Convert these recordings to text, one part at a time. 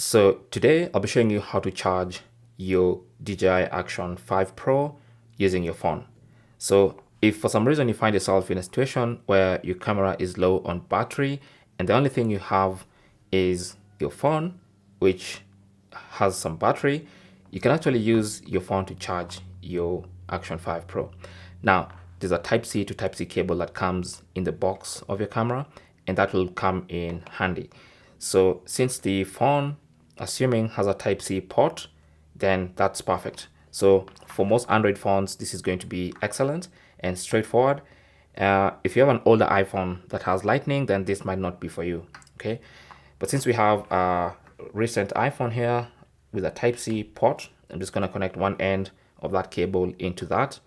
So today I'll be showing you how to charge your DJI Action 5 Pro using your phone. So if for some reason you find yourself in a situation where your camera is low on battery and the only thing you have is your phone, which has some battery, you can actually use your phone to charge your Action 5 Pro. Now, there's a Type-C to Type-C cable that comes in the box of your camera, and that will come in handy. So since the phone, assuming has a Type-C port, then that's perfect. So for most Android phones, this is going to be excellent and straightforward. If you have an older iPhone that has Lightning, then this might not be for you, okay? But since we have a recent iPhone here with a Type-C port, I'm just gonna connect one end of that cable into that.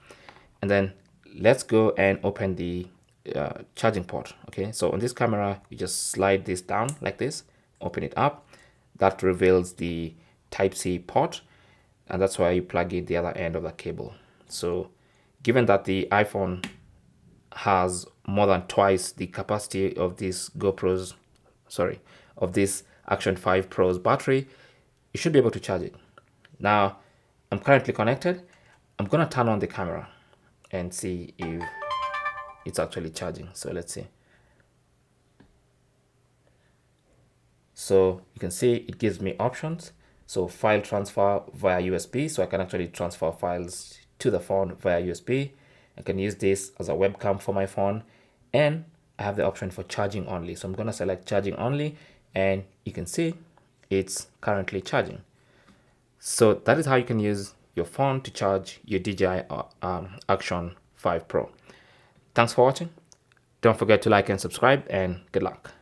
And then let's go and open the charging port, okay? So on this camera, you just slide this down like this, open it up. That reveals the Type-C port, and that's why you plug in the other end of the cable. So given that the iPhone has more than twice the capacity of this of this Action 5 Pro's battery, you should be able to charge it. Now, I'm currently connected. I'm gonna turn on the camera and see if it's actually charging. So let's see. So you can see it gives me options. So file transfer via USB. So I can actually transfer files to the phone via USB. I can use this as a webcam for my phone, and I have the option for charging only. So I'm going to select charging only, and you can see it's currently charging. So that is how you can use your phone to charge your DJI Action 5 Pro. Thanks for watching. Don't forget to like and subscribe, and good luck.